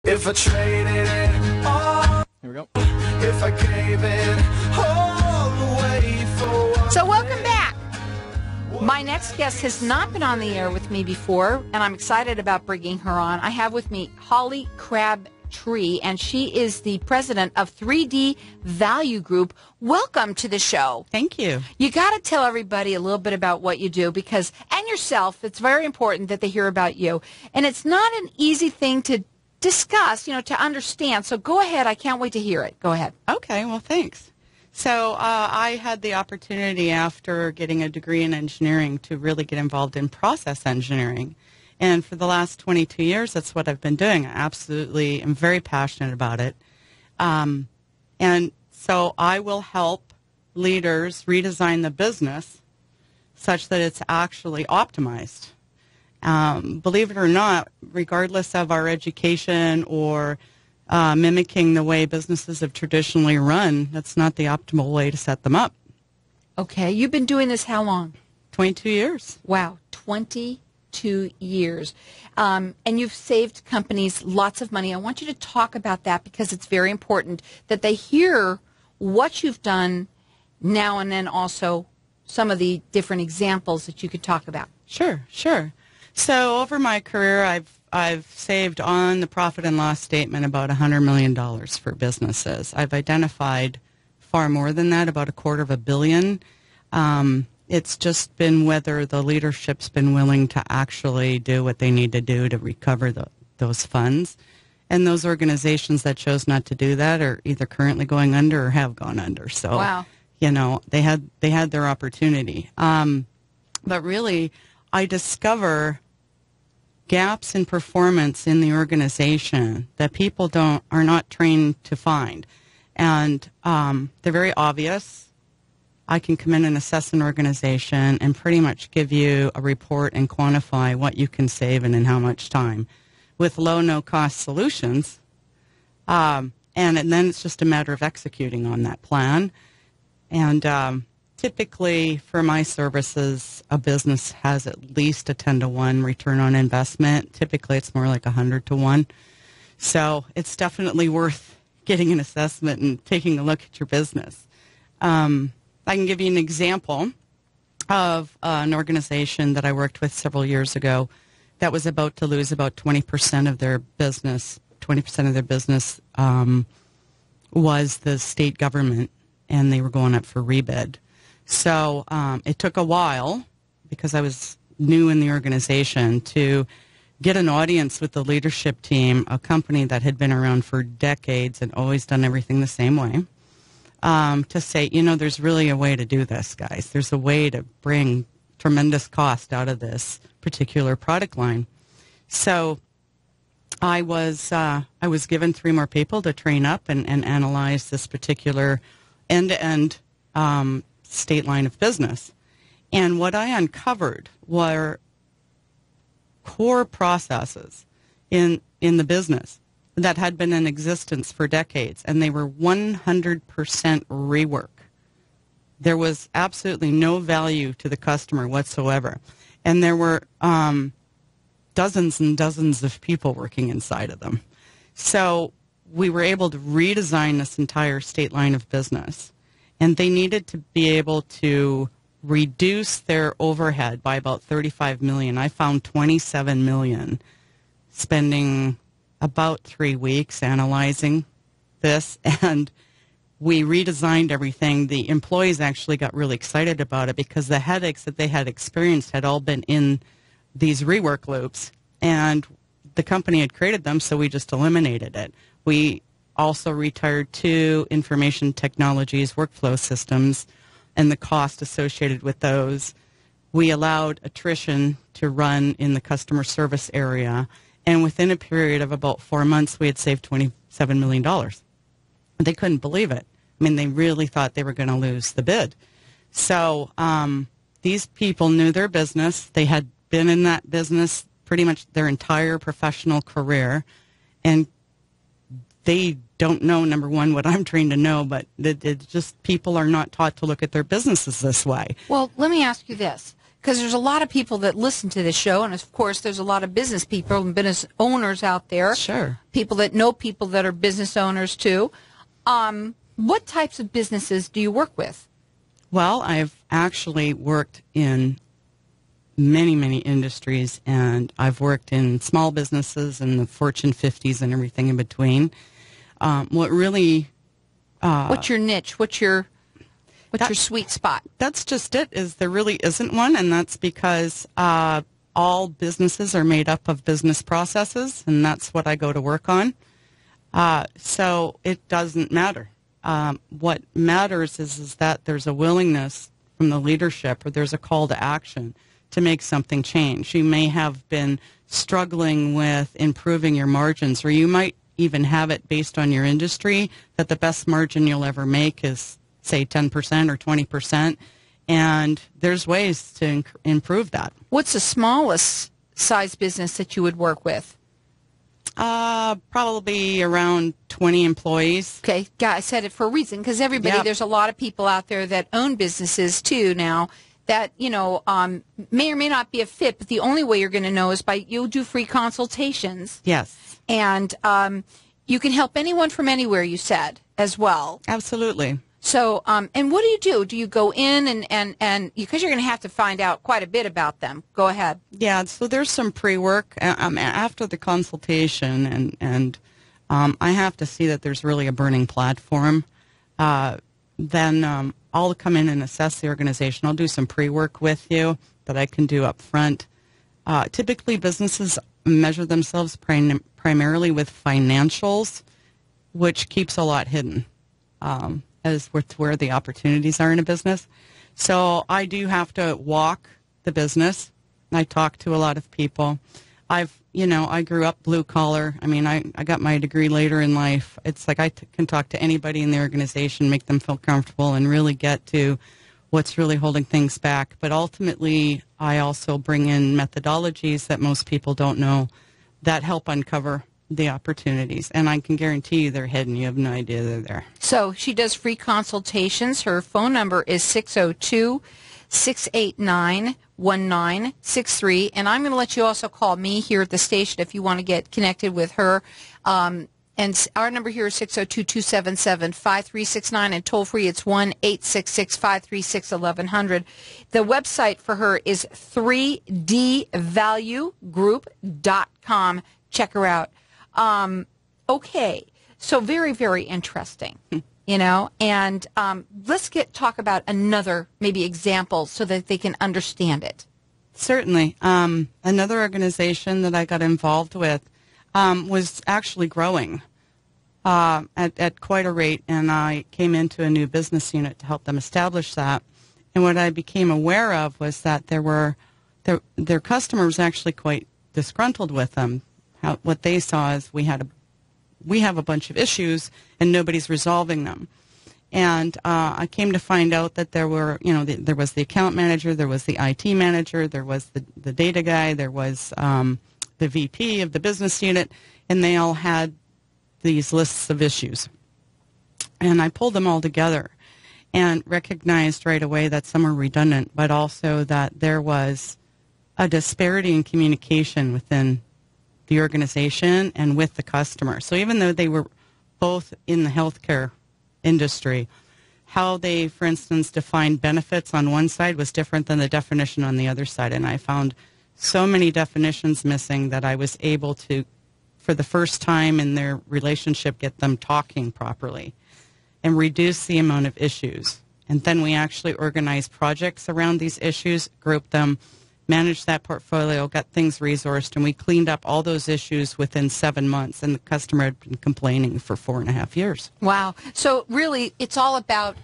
If I traded it all, Here we go. if I gave it all away for So welcome back. My next guest has not been on the air with me before, and I'm excited about bringing her on. I have with me Holly Crabtree, and she is the president of 3D Value Group. Welcome to the show. Thank you. You got to tell everybody a little bit about what you do, because, and yourself, it's very important that they hear about you. And it's not an easy thing to discuss, to understand. So go ahead. I can't wait to hear it. Go ahead. Okay, well, thanks. So I had the opportunity after getting a degree in engineering to really get involved in process engineering. And for the last 22 years, that's what I've been doing. I absolutely am very passionate about it. And so I will help leaders redesign the business such that it's actually optimized. Believe it or not, regardless of our education or mimicking the way businesses have traditionally run, that's not the optimal way to set them up. Okay. You've been doing this how long? 22 years. Wow. 22 years. And you've saved companies lots of money. I want you to talk about that because it's very important that they hear what you've done now and then also some of the different examples that you could talk about. Sure. So over my career, I've saved on the profit and loss statement about $100 million for businesses. I've identified far more than that, about $250 million. It's just been whether the leadership's been willing to actually do what they need to do to recover those funds. And those organizations that chose not to do that are either currently going under or have gone under. So, wow. They had their opportunity. But really, I discover gaps in performance in the organization that people are not trained to find. And they're very obvious. I can come in and assess an organization and pretty much give you a report and quantify what you can save and in how much time with low, no-cost solutions. And then it's just a matter of executing on that plan. And typically, for my services, a business has at least a 10-to-1 return on investment. Typically, it's more like 100-to-1. So it's definitely worth getting an assessment and taking a look at your business. I can give you an example of an organization that I worked with several years ago that was about to lose about 20% of their business. 20% of their business was the state government, and they were going up for rebid. So it took a while, because I was new in the organization, to get an audience with the leadership team, a company that had been around for decades and always done everything the same way, to say, there's really a way to do this, guys. There's a way to bring tremendous cost out of this particular product line. So I was given 3 more people to train up and analyze this particular end-to-end state line of business. And what I uncovered were core processes in the business that had been in existence for decades, and they were 100% rework. There was absolutely no value to the customer whatsoever. And there were dozens and dozens of people working inside of them. So we were able to redesign this entire state line of business. And they needed to be able to reduce their overhead by about $35 million. I found $27 million, spending about 3 weeks analyzing this, and we redesigned everything. The employees actually got really excited about it because the headaches that they had experienced had all been in these rework loops, and the company had created them, so we just eliminated it. We also retired 2 information technologies, workflow systems, and the cost associated with those. We allowed attrition to run in the customer service area, and within a period of about 4 months, we had saved $27 million. They couldn't believe it. I mean, they really thought they were going to lose the bid. So these people knew their business. They had been in that business pretty much their entire professional career, and they don't know, number one, what I'm trained to know, but it just people are not taught to look at their businesses this way. Well, let me ask you this, because there's a lot of people that listen to this show, and of course there's a lot of business people and business owners out there. Sure. People that know people that are business owners too. What types of businesses do you work with? Well, I've actually worked in many, many industries, and I've worked in small businesses and the Fortune 50s and everything in between. What really... what's your niche? What's your sweet spot? That's just it, is there really isn't one, and that's because all businesses are made up of business processes, and that's what I go to work on. So it doesn't matter. What matters is that there's a willingness from the leadership, or there's a call to action to make something change. You may have been struggling with improving your margins, or you might even have it based on your industry that the best margin you'll ever make is, say, 10% or 20%, and there's ways to improve that. What's the smallest size business that you would work with? Probably around 20 employees. Okay, I said it for a reason, because everybody, there's a lot of people out there that own businesses too now that, may or may not be a fit, but the only way you're going to know is you'll do free consultations. Yes. And you can help anyone from anywhere, you said, as well. Absolutely. So, and what do? Do you go in and because you're going to have to find out quite a bit about them. Go ahead. Yeah, so there's some pre-work after the consultation, and I have to see that there's really a burning platform. Then I'll come in and assess the organization. I'll do some pre-work with you that I can do up front. Typically, businesses measure themselves primarily with financials, which keeps a lot hidden. As with where the opportunities are in a business. So I do have to walk the business. I talk to a lot of people. I grew up blue collar. I mean, I got my degree later in life. It's like I can talk to anybody in the organization, make them feel comfortable, and really get to what's really holding things back. But ultimately, I also bring in methodologies that most people don't know that help uncover the opportunities, and I can guarantee you they're hidden. You have no idea they're there. So she does free consultations. Her phone number is 602-689-1963, and I'm going to let you also call me here at the station if you want to get connected with her. And our number here is 602-277-5369, and toll free it's 1-866-536-1100. The website for her is 3dvaluegroup.com. Check her out. Okay, so very, very interesting, and let's talk about another maybe example so that they can understand it. Certainly. Another organization that I got involved with was actually growing at quite a rate, and I came into a new business unit to help them establish that. And what I became aware of was that their customers actually quite disgruntled with them. What they saw is we have a bunch of issues and nobody's resolving them. And I came to find out that there were, there was the account manager, there was the IT manager, there was the data guy, there was the VP of the business unit, and they all had these lists of issues. And I pulled them all together and recognized right away that some were redundant, but also that there was a disparity in communication within the organization and with the customer. So even though they were both in the healthcare industry, how they, for instance, defined benefits on one side was different than the definition on the other side. And I found so many definitions missing that I was able to, for the first time in their relationship, get them talking properly and reduce the amount of issues. And then we actually organized projects around these issues, grouped them, managed that portfolio, got things resourced, and we cleaned up all those issues within 7 months, and the customer had been complaining for 4.5 years. Wow. So really, it's all about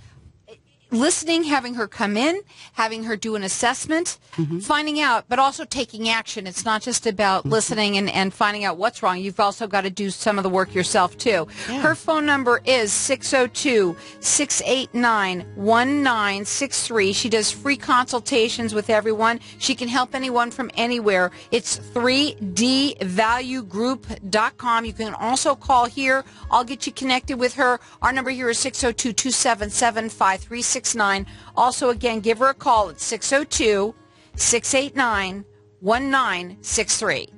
listening, having her come in, having her do an assessment, finding out, but also taking action. It's not just about listening and finding out what's wrong. You've also got to do some of the work yourself, too. Yeah. Her phone number is 602-689-1963. She does free consultations with everyone. She can help anyone from anywhere. It's 3dvaluegroup.com. You can also call here. I'll get you connected with her. Our number here is 602-277-5369. Also, again, give her a call at 602 689-1963.